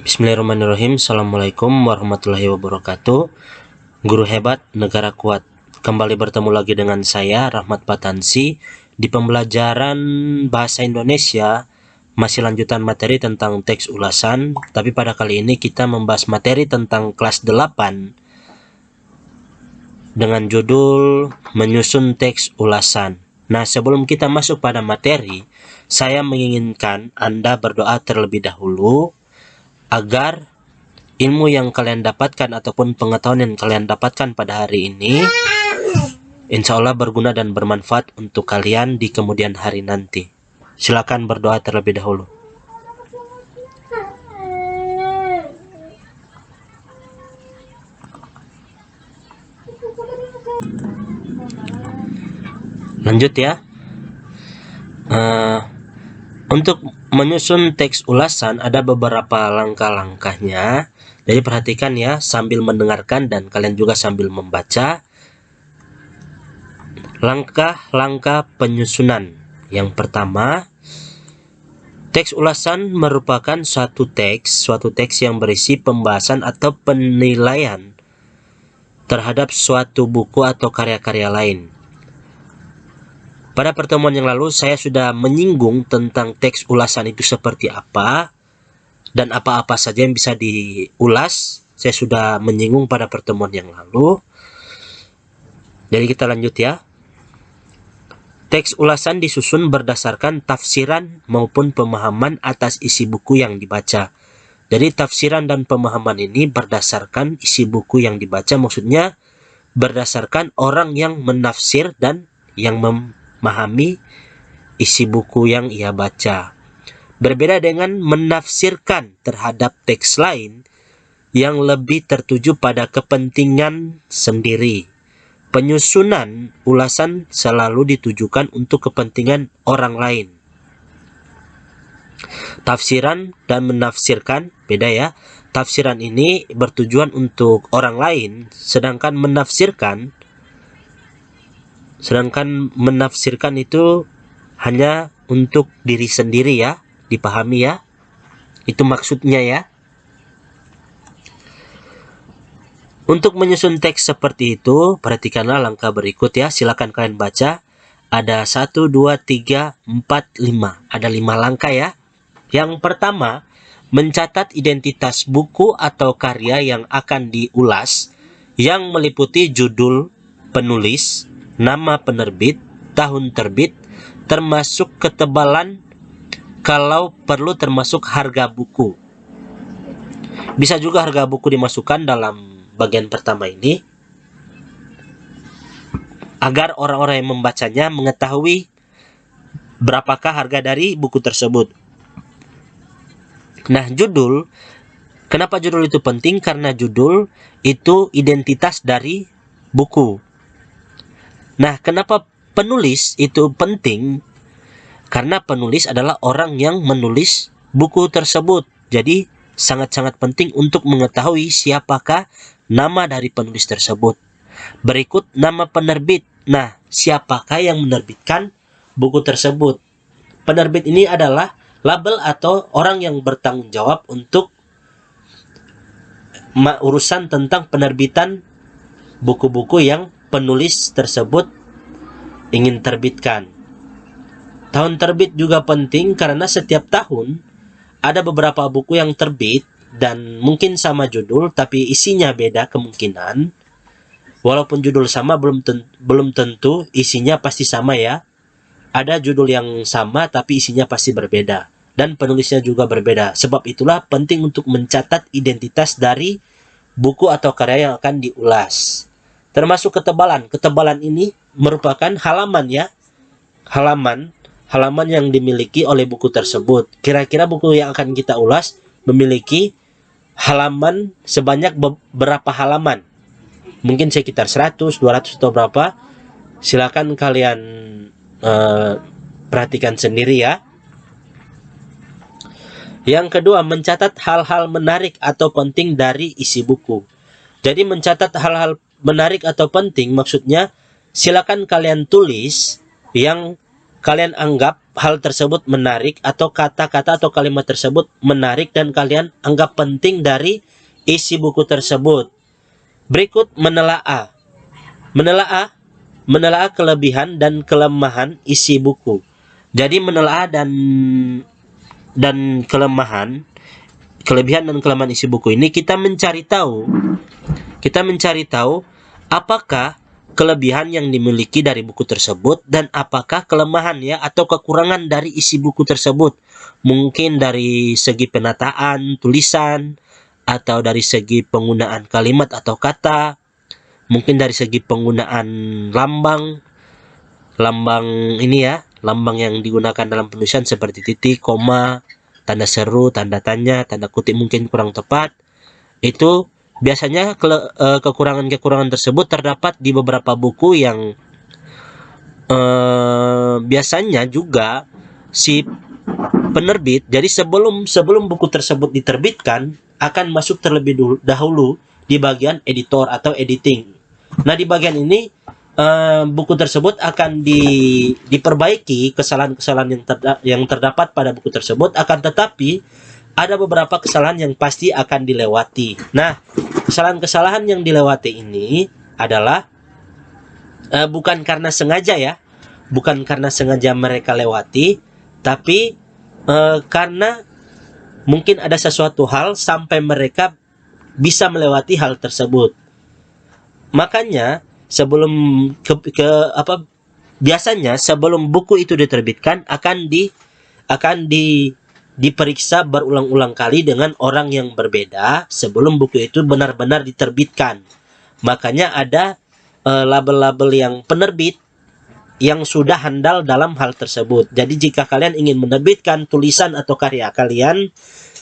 Bismillahirrahmanirrahim. Assalamualaikum warahmatullahi wabarakatuh. Guru hebat, negara kuat. Kembali bertemu lagi dengan saya, Rahmat Patansi, di pembelajaran Bahasa Indonesia. Masih lanjutan materi tentang teks ulasan, tapi pada kali ini kita membahas materi tentang kelas 8 dengan judul Menyusun Teks Ulasan. Nah, sebelum kita masuk pada materi, saya menginginkan Anda berdoa terlebih dahulu agar ilmu yang kalian dapatkan ataupun pengetahuan yang kalian dapatkan pada hari ini insya Allah berguna dan bermanfaat untuk kalian di kemudian hari nanti. Silakan berdoa terlebih dahulu. Lanjut ya. Untuk menyusun teks ulasan ada beberapa langkah-langkahnya. Jadi perhatikan ya sambil mendengarkan dan kalian juga sambil membaca. Langkah-langkah penyusunan. Yang pertama, teks ulasan merupakan suatu teks yang berisi pembahasan atau penilaian terhadap suatu buku atau karya-karya lain. Pada pertemuan yang lalu saya sudah menyinggung tentang teks ulasan itu seperti apa dan apa-apa saja yang bisa diulas. Saya sudah menyinggung pada pertemuan yang lalu. Jadi kita lanjut ya. Teks ulasan disusun berdasarkan tafsiran maupun pemahaman atas isi buku yang dibaca. Jadi tafsiran dan pemahaman ini berdasarkan isi buku yang dibaca, maksudnya berdasarkan orang yang menafsir dan yang memahami isi buku yang ia baca. Berbeda dengan menafsirkan terhadap teks lain yang lebih tertuju pada kepentingan sendiri. Penyusunan ulasan selalu ditujukan untuk kepentingan orang lain. Tafsiran dan menafsirkan beda ya. Tafsiran ini bertujuan untuk orang lain, sedangkan menafsirkan itu hanya untuk diri sendiri ya, dipahami ya. Itu maksudnya ya. Untuk menyusun teks seperti itu, perhatikanlah langkah berikut ya. Silakan kalian baca. Ada 1, 2, 3, 4, 5. Ada 5 langkah ya. Yang pertama, mencatat identitas buku atau karya yang akan diulas yang meliputi judul penulis, nama penerbit, tahun terbit, termasuk ketebalan, kalau perlu termasuk harga buku. Bisa juga harga buku dimasukkan dalam bagian pertama ini agar orang-orang yang membacanya mengetahui berapakah harga dari buku tersebut. Nah, judul, kenapa judul itu penting? Karena judul itu identitas dari buku. Nah, kenapa penulis itu penting? Karena penulis adalah orang yang menulis buku tersebut. Jadi, sangat-sangat penting untuk mengetahui siapakah nama dari penulis tersebut. Berikut nama penerbit. Nah, siapakah yang menerbitkan buku tersebut? Penerbit ini adalah label atau orang yang bertanggung jawab untuk urusan tentang penerbitan buku-buku yang penulis tersebut ingin terbitkan. Tahun terbit juga penting karena setiap tahun ada beberapa buku yang terbit dan mungkin sama judul tapi isinya beda kemungkinan. Walaupun judul sama belum tentu isinya pasti sama ya. Ada judul yang sama tapi isinya pasti berbeda dan penulisnya juga berbeda. Sebab itulah penting untuk mencatat identitas dari buku atau karya yang akan diulas. Termasuk ketebalan. Ketebalan ini merupakan halaman ya. Halaman yang dimiliki oleh buku tersebut. Kira-kira buku yang akan kita ulas memiliki halaman sebanyak berapa halaman? Mungkin sekitar 100, 200 atau berapa? Silakan kalian perhatikan sendiri ya. Yang kedua, mencatat hal-hal menarik atau penting dari isi buku. Jadi mencatat hal-hal menarik atau penting maksudnya silakan kalian tulis yang kalian anggap hal tersebut menarik atau kata-kata atau kalimat tersebut menarik dan kalian anggap penting dari isi buku tersebut. Berikut menelaah. Menelaah kelebihan dan kelemahan isi buku. Jadi menelaah dan kelebihan dan kelemahan isi buku ini kita mencari tahu apakah kelebihan yang dimiliki dari buku tersebut dan apakah kelemahan ya atau kekurangan dari isi buku tersebut. Mungkin dari segi penataan, tulisan, atau dari segi penggunaan kalimat atau kata, mungkin dari segi penggunaan lambang ini ya, lambang yang digunakan dalam penulisan seperti titik, koma, tanda seru, tanda tanya, tanda kutip mungkin kurang tepat. Itu biasanya kekurangan-kekurangan tersebut terdapat di beberapa buku yang biasanya juga si penerbit, jadi sebelum buku tersebut diterbitkan akan masuk terlebih dahulu di bagian editor atau editing. Nah, di bagian ini buku tersebut akan diperbaiki kesalahan-kesalahan yang terdapat pada buku tersebut, akan tetapi ada beberapa kesalahan yang pasti akan dilewati. Nah, kesalahan-kesalahan yang dilewati ini adalah bukan karena sengaja ya, bukan karena sengaja mereka lewati, tapi karena mungkin ada sesuatu hal sampai mereka bisa melewati hal tersebut. Makanya biasanya sebelum buku itu diterbitkan akan diperiksa berulang-ulang kali dengan orang yang berbeda sebelum buku itu benar-benar diterbitkan. Makanya ada label-label yang penerbit yang sudah handal dalam hal tersebut. Jadi jika kalian ingin menerbitkan tulisan atau karya kalian,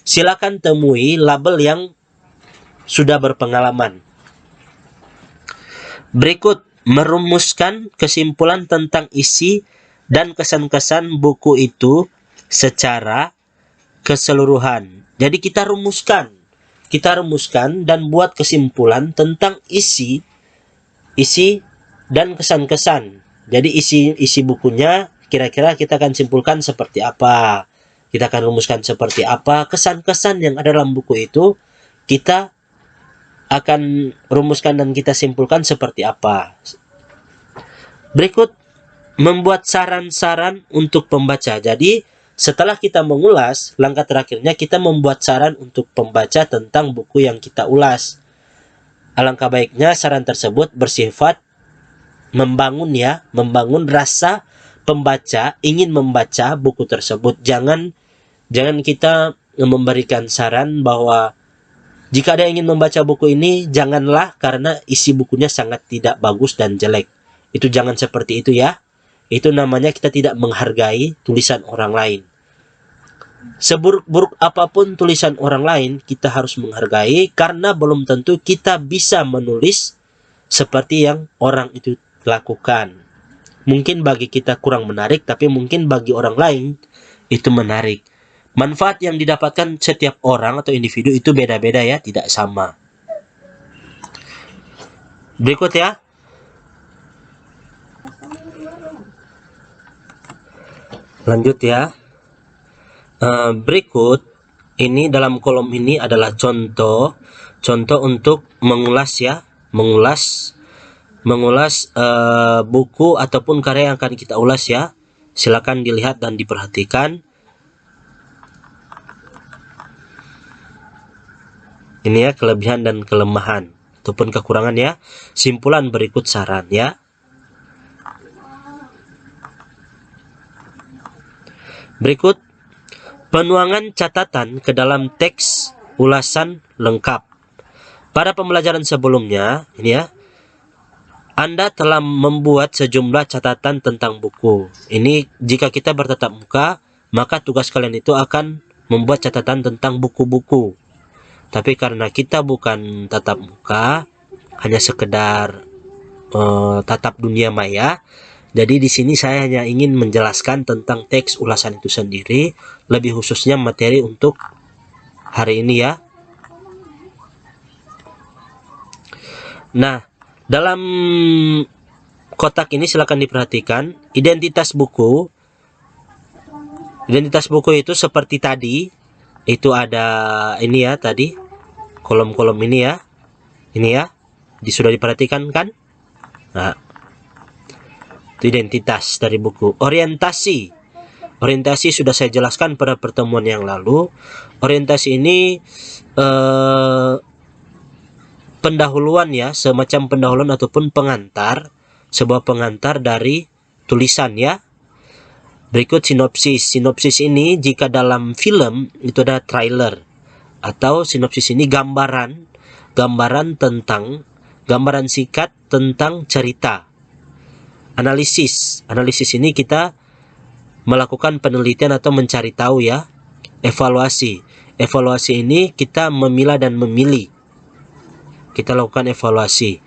silakan temui label yang sudah berpengalaman. Berikut merumuskan kesimpulan tentang isi dan kesan-kesan buku itu secara keseluruhan. Jadi kita rumuskan dan buat kesimpulan tentang isi dan kesan-kesan. Jadi isi bukunya kira-kira kita akan simpulkan seperti apa, kita akan rumuskan seperti apa, kesan-kesan yang ada dalam buku itu kita akan rumuskan dan kita simpulkan seperti apa. Berikut membuat saran-saran untuk pembaca. Jadi setelah kita mengulas, langkah terakhirnya kita membuat saran untuk pembaca tentang buku yang kita ulas. Alangkah baiknya saran tersebut bersifat membangun rasa pembaca ingin membaca buku tersebut. Jangan kita memberikan saran bahwa jika ada yang ingin membaca buku ini, janganlah karena isi bukunya sangat tidak bagus dan jelek. Itu jangan seperti itu ya. Itu namanya kita tidak menghargai tulisan orang lain. Seburuk-buruk apapun tulisan orang lain, kita harus menghargai karena belum tentu kita bisa menulis seperti yang orang itu lakukan. Mungkin bagi kita kurang menarik, tapi mungkin bagi orang lain itu menarik. Manfaat yang didapatkan setiap orang atau individu itu beda-beda ya, tidak sama. Berikut ya. Lanjut ya. Berikut ini dalam kolom ini adalah contoh untuk mengulas ya, mengulas buku ataupun karya yang akan kita ulas ya. Silakan dilihat dan diperhatikan. Ini ya kelebihan dan kelemahan ataupun kekurangan ya. Simpulan berikut saran ya. Berikut penuangan catatan ke dalam teks ulasan lengkap. Pada pembelajaran sebelumnya, ini ya, Anda telah membuat sejumlah catatan tentang buku. Ini jika kita bertatap muka, maka tugas kalian itu akan membuat catatan tentang buku-buku. Tapi karena kita bukan tatap muka, hanya sekedar tatap dunia maya, jadi di sini saya hanya ingin menjelaskan tentang teks ulasan itu sendiri, lebih khususnya materi untuk hari ini ya. Nah, dalam kotak ini silakan diperhatikan identitas buku Identitas buku itu seperti tadi, itu ada ini ya tadi, kolom-kolom ini ya. Ini ya. Sudah diperhatikan kan? Nah, itu identitas dari buku. Orientasi. Orientasi sudah saya jelaskan pada pertemuan yang lalu. Orientasi ini pendahuluan ya, semacam pendahuluan ataupun pengantar, sebuah pengantar dari tulisan ya. Berikut sinopsis. Sinopsis ini jika dalam film itu ada trailer, atau sinopsis ini gambaran singkat tentang cerita. Analisis ini kita melakukan penelitian atau mencari tahu ya. Evaluasi ini kita memilah dan memilih. Kita lakukan evaluasi.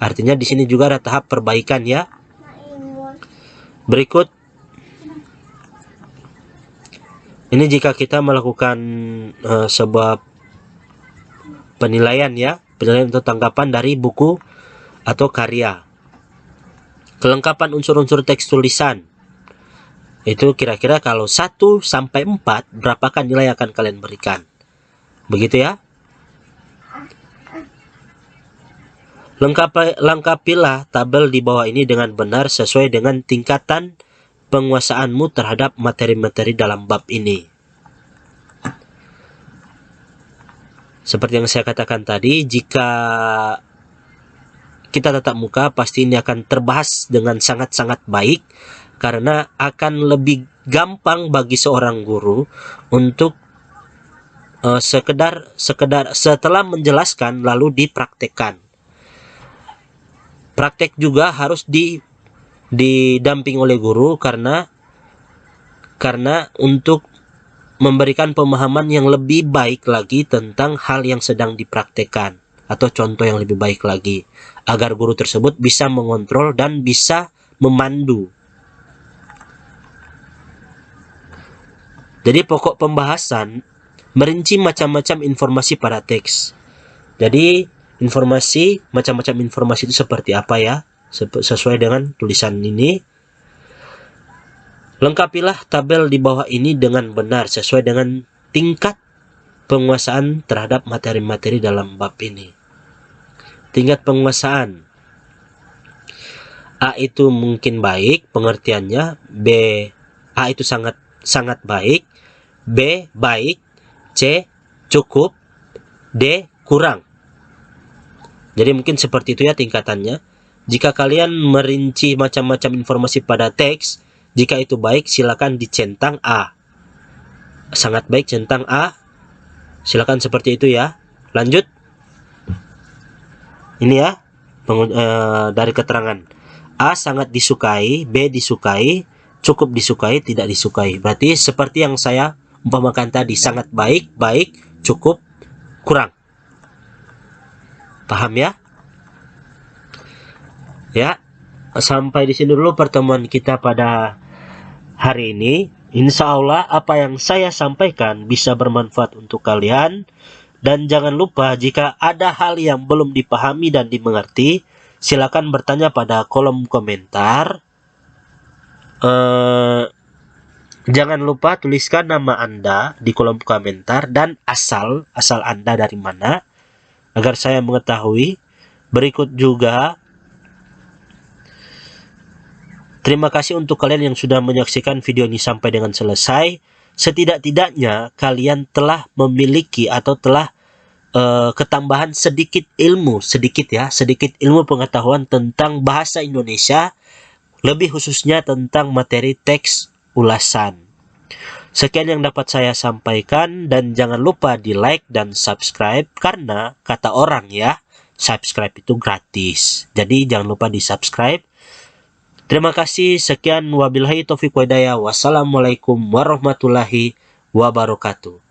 Artinya di sini juga ada tahap perbaikan ya. Berikut ini jika kita melakukan sebuah penilaian ya, penilaian atau tanggapan dari buku atau karya. Kelengkapan unsur-unsur teks tulisan. Itu kira-kira kalau 1 sampai 4 berapakah nilai yang akan kalian berikan? Begitu ya. Lengkapilah tabel di bawah ini dengan benar sesuai dengan tingkatan penguasaanmu terhadap materi-materi dalam bab ini. Seperti yang saya katakan tadi, jika kita tatap muka, pasti ini akan terbahas dengan sangat-sangat baik, karena akan lebih gampang bagi seorang guru untuk sekedar setelah menjelaskan lalu dipraktekkan. Praktek juga harus didamping oleh guru karena untuk memberikan pemahaman yang lebih baik lagi tentang hal yang sedang dipraktekkan atau contoh yang lebih baik lagi, agar guru tersebut bisa mengontrol dan bisa memandu. Jadi pokok pembahasan merinci macam-macam informasi pada teks. Jadi macam-macam informasi itu seperti apa ya, sesuai dengan tulisan ini. Lengkapilah tabel di bawah ini dengan benar sesuai dengan tingkat penguasaan terhadap materi-materi dalam bab ini. Tingkat penguasaan. A itu mungkin baik pengertiannya, A itu sangat baik, B baik, C cukup, D kurang. Jadi mungkin seperti itu ya tingkatannya. Jika kalian merinci macam-macam informasi pada teks, jika itu baik silakan dicentang A. Sangat baik centang A. Silakan seperti itu ya. Lanjut. Ini ya dari keterangan. A sangat disukai, B disukai, cukup disukai, tidak disukai. Berarti seperti yang saya umpamakan tadi, sangat baik, cukup, kurang. Paham ya? Ya, sampai di sini dulu pertemuan kita pada hari ini. Insya Allah apa yang saya sampaikan bisa bermanfaat untuk kalian. Dan jangan lupa jika ada hal yang belum dipahami dan dimengerti, silakan bertanya pada kolom komentar. Jangan lupa tuliskan nama Anda di kolom komentar dan asal Anda dari mana, agar saya mengetahui. Berikut juga, terima kasih untuk kalian yang sudah menyaksikan video ini sampai dengan selesai. Setidak-tidaknya kalian telah memiliki atau telah ketambahan sedikit ilmu pengetahuan tentang bahasa Indonesia, lebih khususnya tentang materi teks ulasan. Sekian yang dapat saya sampaikan, dan jangan lupa di like dan subscribe, karena kata orang ya, subscribe itu gratis. Jadi jangan lupa di subscribe. Terima kasih. Sekian, wabillahi taufiq wa hidayah. Wassalamualaikum warahmatullahi wabarakatuh.